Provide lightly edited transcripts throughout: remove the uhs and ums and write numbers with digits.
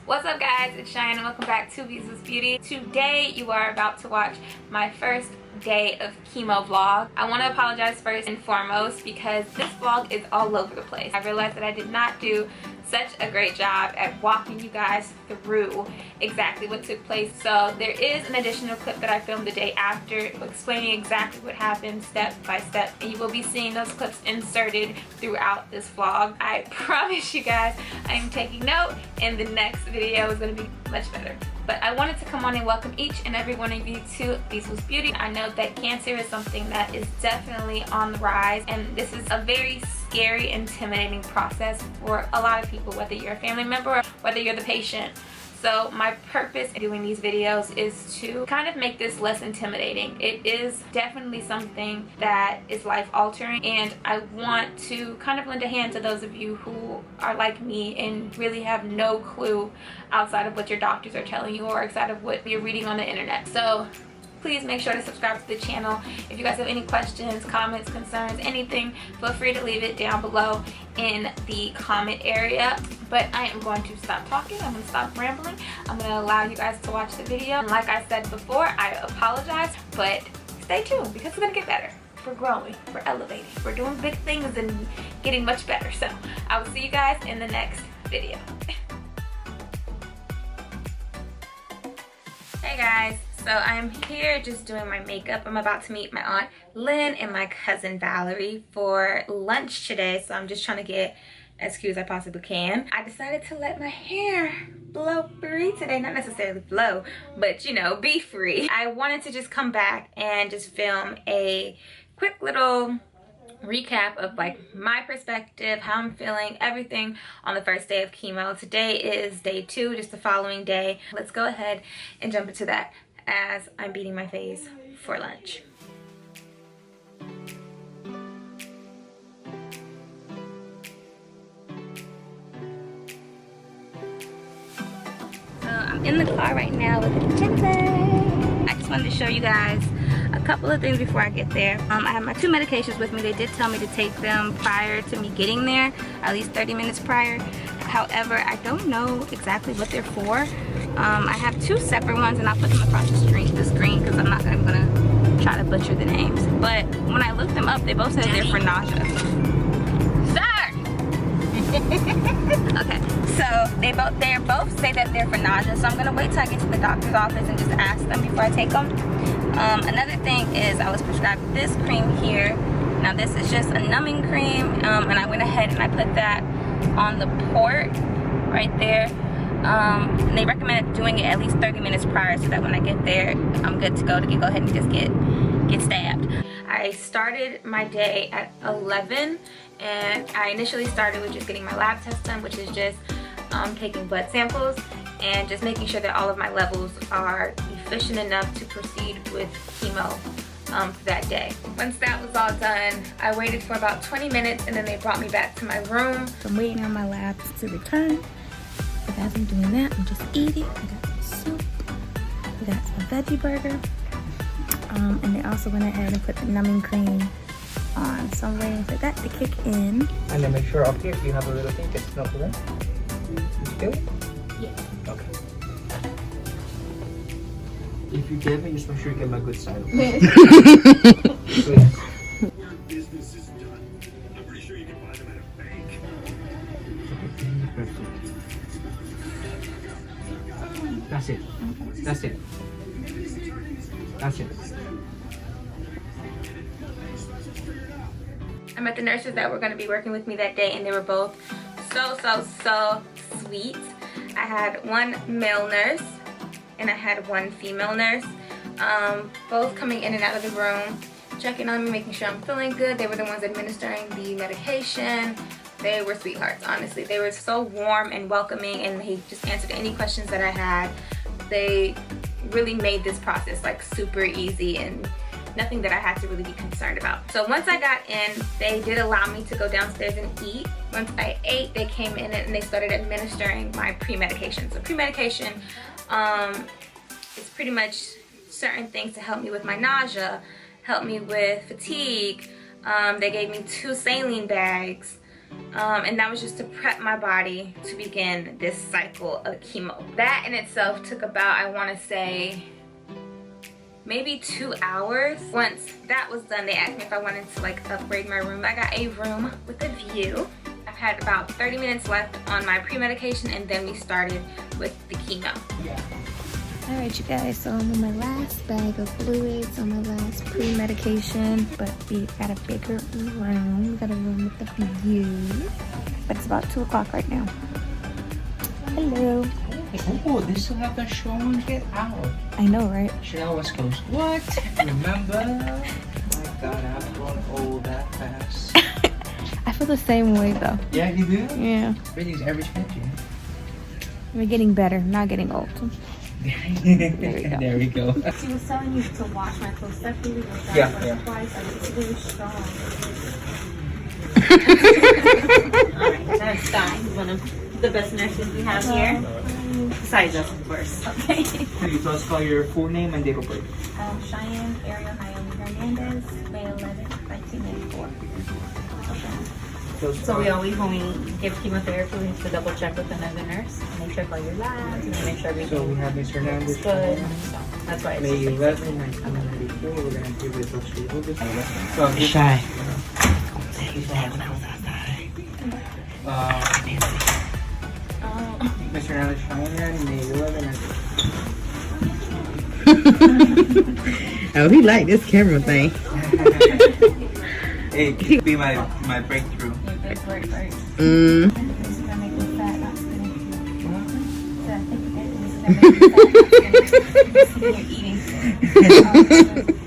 What's up guys, it's Cheyenne and welcome back to Bisous Beauty. Today you are about to watch my first day of chemo vlog. I want to apologize first and foremost because this vlog is all over the place. I realized that I did not do such a great job at walking you guys through exactly what took place. So there is an additional clip that I filmed the day after explaining exactly what happened step by step, and you will be seeing those clips inserted throughout this vlog. I promise you guys I am taking note and the next video is going to be much better. But I wanted to come on and welcome each and every one of you to Bisous Beauty. I know that cancer is something that is definitely on the rise, and this is a very scary, intimidating process for a lot of people, whether you're a family member or whether you're the patient. So my purpose in doing these videos is to kind of make this less intimidating. It is definitely something that is life-altering, and I want to kind of lend a hand to those of you who are like me and really have no clue outside of what your doctors are telling you or outside of what you're reading on the internet. So please make sure to subscribe to the channel. If you guys have any questions, comments, concerns, anything, feel free to leave it down below in the comment area. But I am going to stop talking. I'm going to stop rambling. I'm going to allow you guys to watch the video. And like I said before, I apologize, but stay tuned because it's going to get better. We're growing, we're elevating, we're doing big things and getting much better. So I will see you guys in the next video. Hey guys. So I'm here just doing my makeup. I'm about to meet my aunt Lynn and my cousin Valerie for lunch today. So I'm just trying to get as cute as I possibly can. I decided to let my hair blow free today. Not necessarily blow, but you know, be free. I wanted to just come back and just film a quick little recap of like my perspective, how I'm feeling, everything on the first day of chemo. Today is day 2, just the following day. Let's go ahead and jump into that as I'm beating my face for lunch. So I'm in the car right now with Jimmy. I just wanted to show you guys a couple of things before I get there. I have my 2 medications with me. They did tell me to take them prior to me getting there, at least 30 minutes prior. However, I don't know exactly what they're for. I have 2 separate ones, and I'll put them across the screen because I'm not even gonna try to butcher the names. But when I looked them up, they both said they're for nausea. Sir! Okay, so they both say that they're for nausea. So I'm gonna wait till I get to the doctor's office and just ask them before I take them. Another thing is I was prescribed this cream here. Now this is just a numbing cream, and I went ahead and I put that on the port right there. And they recommend doing it at least 30 minutes prior so that when I get there, I'm good to go ahead and just get stabbed. I started my day at 11, and I initially started with just getting my lab test done, which is just taking blood samples and just making sure that all of my levels are efficient enough to proceed with chemo for that day. Once that was all done, I waited for about 20 minutes and then they brought me back to my room. I'm waiting on my labs to return. But as I'm doing that, I'm just eating. I got some soup. We got some veggie burger. And they also went ahead and put the numbing cream on. So I'm waiting for that to kick in. And then make sure up here if you have a little thing, just snuggle in. You feel it? Yeah. Okay. If you get me, just make sure you get my good side. Okay? Business is done. I'm pretty sure you can buy them at a bank. That's it. That's it. That's it. I met the nurses that were going to be working with me that day, and they were both so sweet. I had one male nurse and I had one female nurse, both coming in and out of the room, checking on me, making sure I'm feeling good. They were the ones administering the medication. They were sweethearts, honestly. They were so warm and welcoming, and they just answered any questions that I had. They really made this process like super easy and nothing that I had to really be concerned about. So once I got in, they did allow me to go downstairs and eat. Once I ate, they came in and they started administering my pre-medication. So pre-medication is pretty much certain things to help me with my nausea, help me with fatigue. They gave me 2 saline bags, And that was just to prep my body to begin this cycle of chemo. That in itself took about, I want to say, maybe 2 hours. Once that was done, they asked me if I wanted to like upgrade my room. I got a room with a view. I've had about 30 minutes left on my pre-medication, and then we started with the chemo. Yeah. All right, you guys, so I'm on my last bag of fluids, on my last pre-medication, but we got a bigger room. We got a room with the view, but it's about 2 o'clock right now. Hello. Oh, they still have that showroom. Get out. I know, right? Chanel West Coast. What? Remember? My God, I've grown old that fast. I feel the same way though. Yeah, you do? Yeah. Brady's average picture. We're getting better, not getting old. There we go. She was telling you to wash my clothes separately. Yeah. Twice. It's really strong. Alright, that's Don. He's one of the best nurses we have here. Besides us, of course. Okay. Can you tell us your full name and date of birth? Cheyenne Ariel Naomi Hernandez, May 11th, 1994. So we always, when we give chemotherapy, we need to double check with another nurse, make sure all your labs, and make sure everything So we have Ms. Hernandez. is good. So that's why it's May 11, 1994. We're going to give it a so Shy. Ms. Hernandez, Cheyenne, May 11. Oh, he like this camera thing. It could be my breakthrough.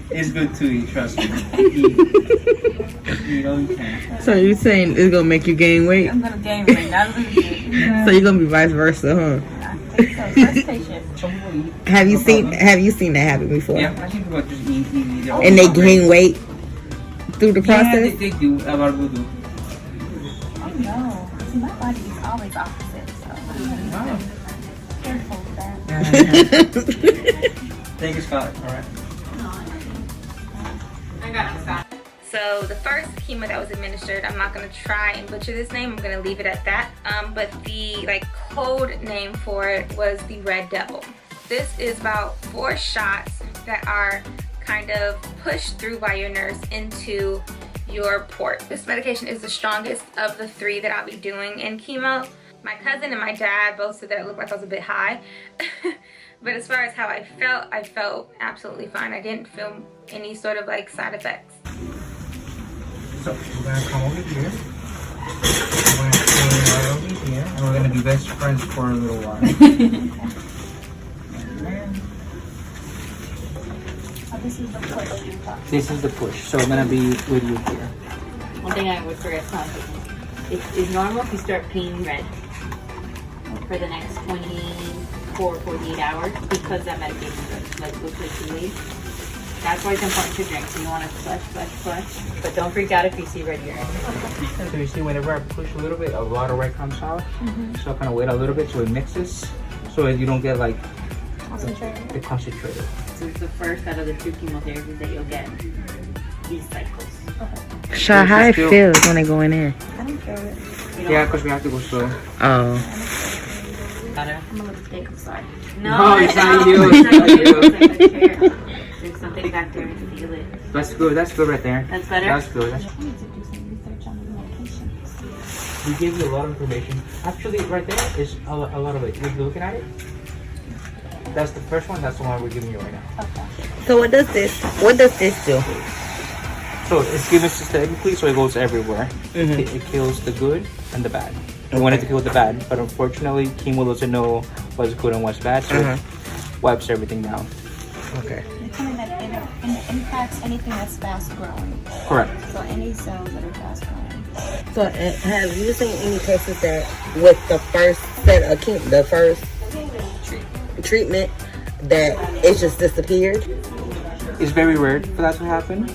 It's good to eat, trust me. You know you can. So you saying it's gonna make you gain weight? I'm gonna gain weight, not lose it. So you're gonna be vice versa, huh? I think so. First patient. Have you seen that happen before? Yeah, I think people just eat. And they gain weight through the Yeah, process? they do. A lot of people do. Oh no. See, my body is always opposite, so I'm careful with that. Thank you, Scott. All right. I got it, Scott. So the first chemo that was administered, I'm not gonna try and butcher this name, I'm gonna leave it at that. But the code name for it was the Red Devil. This is about 4 shots that are kind of pushed through by your nurse into your port. This medication is the strongest of the 3 that I'll be doing in chemo. My cousin and my dad both said that it looked like I was a bit high. But as far as how I felt absolutely fine. I didn't feel any sort of side effects. So we're gonna come over here. We're gonna stay right over here, and we're gonna be best friends for a little while. This is the push. This is the push, so I'm gonna be with you here. One thing I would forget to it's normal if you start peeing red for the next 24, 48 hours because that medication goes to leave. That's why it's important to drink. So you want to flush. But don't freak out if you see red urine. So you see, whenever I push a little bit, a lot of red comes out. So I kind of wait a little bit so it mixes, so you don't get Concentrated. concentrated. So it's the first out of the 2 chemotherapies that you'll get these cycles. Shy, how it feels when they go in there? I don't feel it. Yeah, because we have to go slow. Oh. I'm a little thick, I'm sorry. No, it's not you. It's not you. It's like a chair. There's something back there to feel it. That's good right there. That's better? That's good. I need to do some research on the medication. We gave you a lot of information. Actually, right there is a lot of it. If you're looking at it, that's the first one. That's the one we're giving you right now. Okay. So what does this do? So it's given systemically, so it goes everywhere. It kills the good and the bad. We wanted to kill the bad, but unfortunately, chemo doesn't know what's good and what's bad, so it wipes everything down. Okay. You're telling that it impacts anything that's fast growing. Correct. So any cells that are fast growing. So have you seen any cases that with the first set of the first treatment that it just disappeared? It's very rare for that to happen.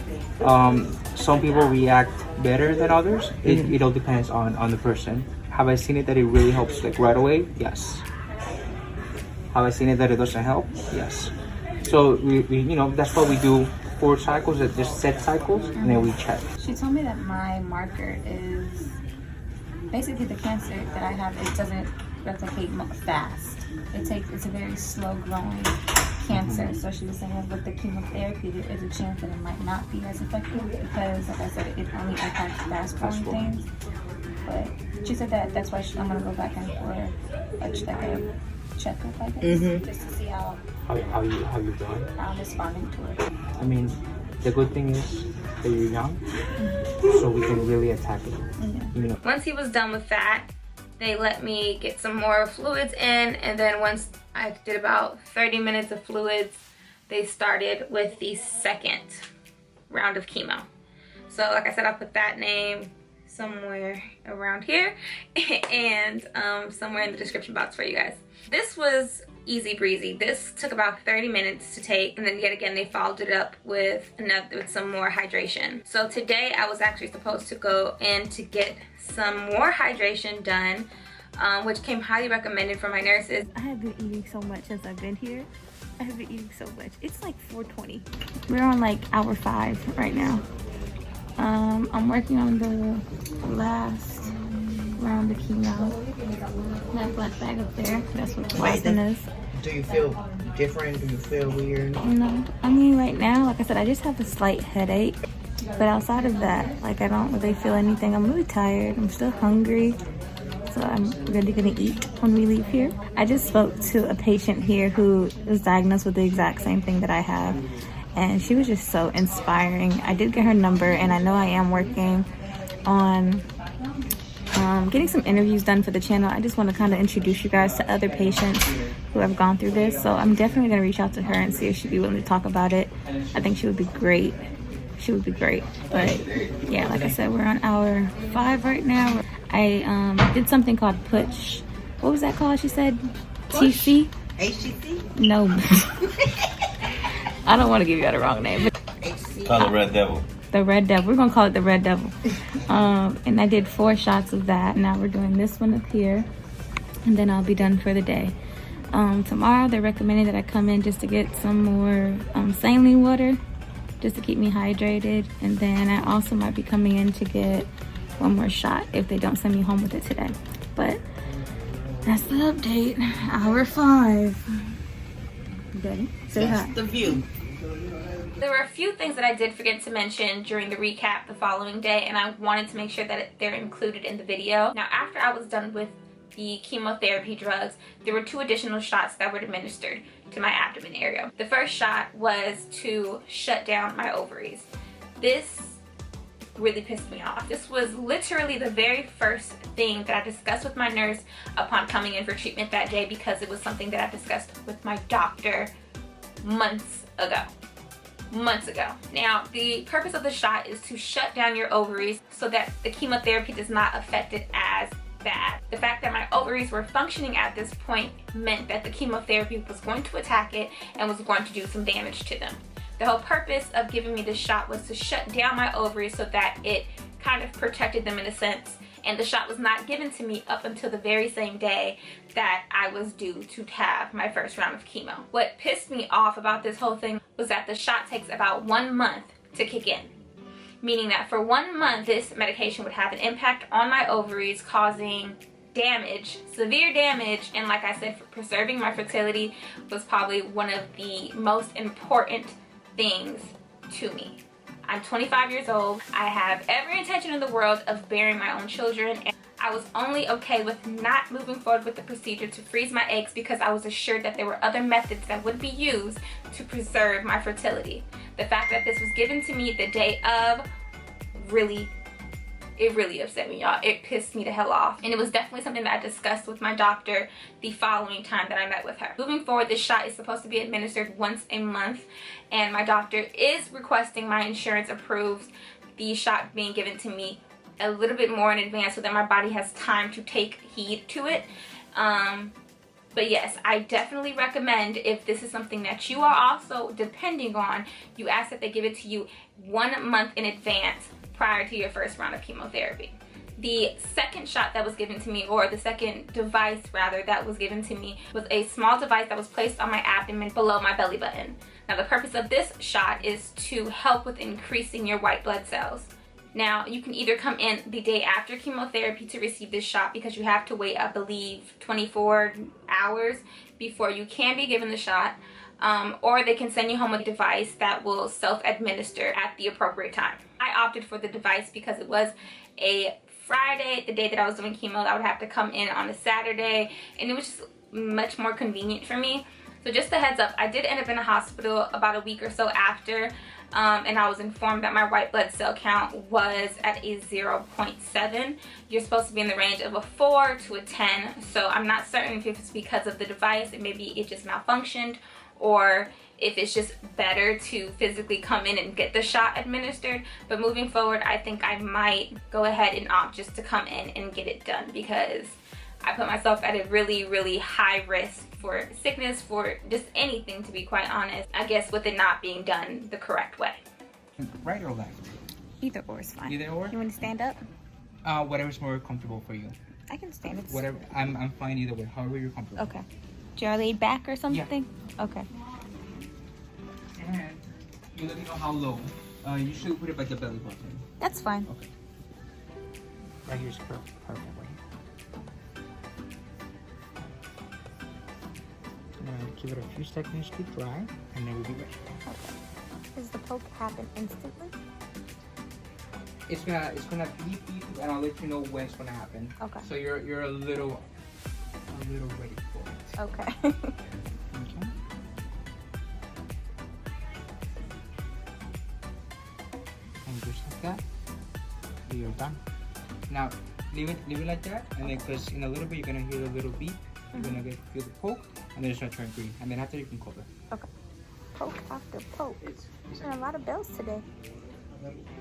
Some people react better than others. It all depends on the person. Have I seen it that it really helps right away? Yes. Have I seen it that it doesn't help? Yes. So we that's why we do 4 cycles, just set cycles, and then we check. She told me that my marker is basically the cancer that I have, it doesn't replicate fast. It's a very slow growing cancer. So she was saying that with the chemotherapy, there is a chance that it might not be as effective because, like I said, it only impacts fast growing things. But she said that that's why I'm gonna go back in for a checkup, I guess, just to see how you doing. I'm responding to it. I mean, the good thing is that you're young, so we can really attack it. You know. Once he was done with that, they let me get some more fluids in, and then once I did about 30 minutes of fluids, they started with the second round of chemo. So like I said, I'll put that name somewhere around here and somewhere in the description box for you guys. This was easy breezy. This took about 30 minutes to take, and then yet again they followed it up with some more hydration. So today I was actually supposed to go in to get some more hydration done, which came highly recommended from my nurses. I have been eating so much since I've been here. I have been eating so much. It's like 4:20. We're on like hour 5 right now. I'm working on the last round of chemo. That black bag up there, that's what the Boston is. Do you feel different? Do you feel weird? No, I mean right now, like I said, I just have a slight headache. But outside of that, like I don't really feel anything. I'm really tired. I'm still hungry. So I'm really gonna eat when we leave here. I just spoke to a patient here who was diagnosed with the exact same thing that I have. And she was just so inspiring. I did get her number, and I know I am working on getting some interviews done for the channel. I just want to kind of introduce you guys to other patients who have gone through this. So I'm definitely going to reach out to her and see if she'd be willing to talk about it. I think she would be great. She would be great. But yeah, like I said, we're on hour 5 right now. I did something called push. What was that called? She said TC? HTC? No. I don't want to give you the wrong name. Call it Red Devil. The Red Devil. We're gonna call it the Red Devil. And I did 4 shots of that. Now we're doing this one up here, and then I'll be done for the day. Tomorrow they're recommending that I come in just to get some more saline water, just to keep me hydrated. And then I also might be coming in to get one more shot if they don't send me home with it today. But that's the update. Hour 5. Ready? Say hi. That's the view. There were a few things that I did forget to mention during the recap the following day, and I wanted to make sure that they're included in the video. Now, after I was done with the chemotherapy drugs, there were 2 additional shots that were administered to my abdomen area. The first shot was to shut down my ovaries. This really pissed me off. This was literally the very first thing that I discussed with my nurse upon coming in for treatment that day, because it was something that I discussed with my doctor months ago. Now, the purpose of the shot is to shut down your ovaries so that the chemotherapy does not affect it as bad. The fact that my ovaries were functioning at this point meant that the chemotherapy was going to attack it and was going to do some damage to them. The whole purpose of giving me this shot was to shut down my ovaries so that it kind of protected them in a sense. And the shot was not given to me up until the very same day that I was due to have my first round of chemo. What pissed me off about this whole thing was that the shot takes about 1 month to kick in. Meaning that for 1 month, this medication would have an impact on my ovaries, causing damage, severe damage. And like I said, preserving my fertility was probably one of the most important things to me. I'm 25 years old. I have every intention in the world of bearing my own children, and I was only okay with not moving forward with the procedure to freeze my eggs because I was assured that there were other methods that would be used to preserve my fertility. The fact that this was given to me the day of it really upset me, y'all. It pissed me the hell off. And it was definitely something that I discussed with my doctor the following time that I met with her. Moving forward, this shot is supposed to be administered once a month, and my doctor is requesting my insurance approves the shot being given to me a little bit more in advance so that my body has time to take heed to it. But yes, I definitely recommend, if this is something that you are also depending on, you ask that they give it to you 1 month in advance prior to your first round of chemotherapy. The second shot that was given to me, or the second device rather that was given to me, was a small device that was placed on my abdomen below my belly button. Now the purpose of this shot is to help with increasing your white blood cells. Now, you can either come in the day after chemotherapy to receive this shot because you have to wait, I believe, 24 hours before you can be given the shot. Or they can send you home a device that will self-administer at the appropriate time. I opted for the device because it was a Friday, the day that I was doing chemo. I would have to come in on a Saturday, and it was just much more convenient for me. So just a heads up, I did end up in a hospital about a week or so after, and I was informed that my white blood cell count was at a 0.7. You're supposed to be in the range of a 4 to a 10, so I'm not certain if it's because of the device and maybe it just malfunctioned, or if it's just better to physically come in and get the shot administered. But moving forward, I think I might go ahead and opt just to come in and get it done, because I put myself at a really, really high risk for sickness, for just anything, to be quite honest. I guess with it not being done the correct way. Right or left? Either or is fine. Either or? You want to stand up? Whatever's more comfortable for you. I can stand. It's Whatever. I'm fine either way. However you're comfortable. okay. Do you laid back or something? Yeah. Okay. And you let me know how low. You should put it by the belly button. That's fine. Okay. Right here's perfect. Perfect. Right here. Give it a few seconds to dry, and then we'll be ready. Okay. Does the poke happen instantly? It's gonna beep beep, and I'll let you know when it's gonna happen. Okay. So you're a little ready for it. Okay. Okay. And just like that, you're done. Now leave it like that, and then because in a little bit you're gonna hear a little beep. You're gonna feel the poke, and then it's gonna turn green, and then after you can cover. Okay. Poke after poke. There are a lot of bells today.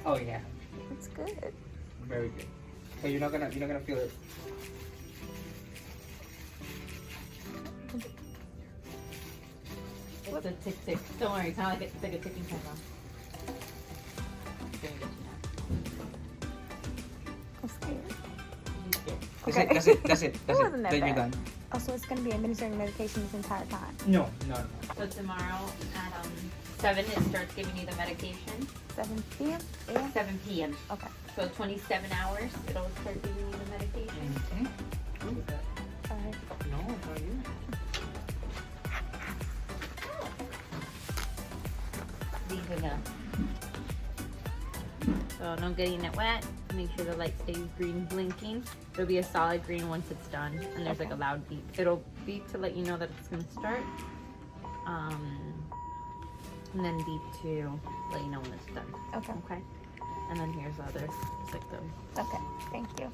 Oh yeah, That's good. very good. But you're not gonna feel it. It's a tick tick. Don't worry, it's not like it's like a ticking time bomb. I'm scared. That's it. It wasn't that Then you're bad. done. Oh, so it's going to be administering medication this entire time? No. So tomorrow at 7 it starts giving you the medication. 7 p.m.? Yeah. 7 p.m. Okay. So 27 hours it'll start giving you the medication. Sorry. No, it's not you. These are done. So no getting it wet. Make sure the light stays green blinking. It'll be a solid green once it's done, and there's like a loud beep. It'll beep to let you know that it's gonna start, and then beep to let you know when it's done. Okay. Okay. And then here's the other. It's like the. Okay. Thank you.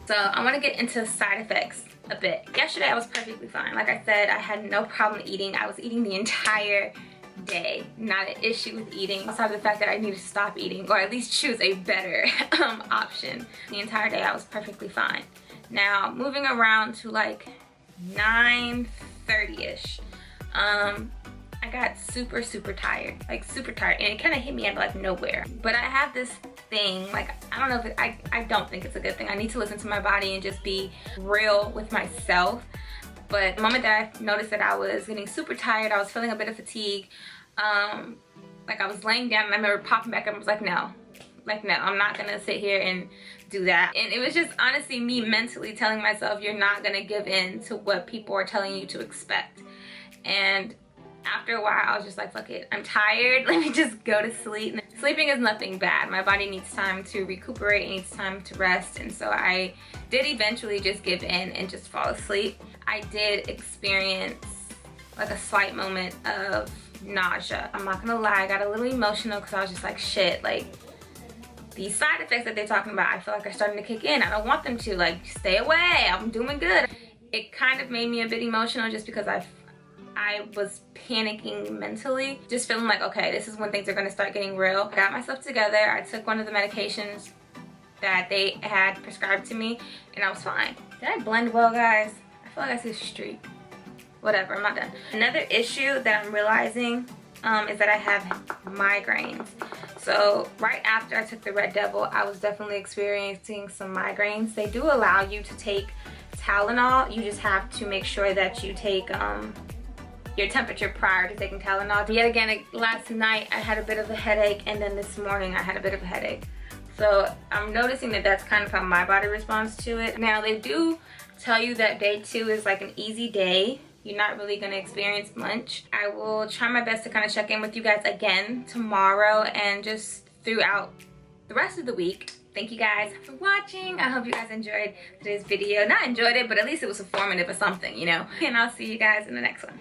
So I want to get into side effects a bit. Yesterday I was perfectly fine. Like I said, I had no problem eating. I was eating the entire day. Not an issue with eating, aside the fact that I need to stop eating, or at least choose a better option. The entire day I was perfectly fine. Now moving around to like 9:30ish, I got super tired, like super tired, and it kind of hit me out of like nowhere. But I have this thing, like I don't know if I don't think it's a good thing. I need to listen to my body and just be real with myself. But the moment that I noticed that I was getting super tired, I was feeling a bit of fatigue, like I was laying down, and I remember popping back up and was like, no, I'm not gonna sit here and do that. And it was just honestly me mentally telling myself, you're not gonna give in to what people are telling you to expect. And after a while I was just like, fuck it, I'm tired, let me just go to sleep. Sleeping is nothing bad. My body needs time to recuperate, it needs time to rest, and so I did eventually just give in and just fall asleep. I did experience like a slight moment of nausea. I'm not gonna lie, I got a little emotional because I was just like, shit, like these side effects that they're talking about, I feel like are starting to kick in. I don't want them to, like, stay away, I'm doing good. It kind of made me a bit emotional just because I was panicking mentally, just feeling like, okay, this is when things are gonna start getting real. I got myself together, I took one of the medications that they had prescribed to me, and I was fine. Did I blend well, guys? I feel like I see a streak. Whatever, I'm not done. Another issue that I'm realizing is that I have migraines. So right after I took the Red Devil, I was definitely experiencing some migraines. They do allow you to take Tylenol. You just have to make sure that you take your temperature prior to taking Tylenol. Yet again, last night I had a bit of a headache, and then this morning I had a bit of a headache. So I'm noticing that that's kind of how my body responds to it. Now they do tell you that day 2 is like an easy day. You're not really gonna experience much. I will try my best to kind of check in with you guys again tomorrow and just throughout the rest of the week. Thank you guys for watching. I hope you guys enjoyed today's video. Not enjoyed it, but at least it was informative or something, you know? And I'll see you guys in the next one.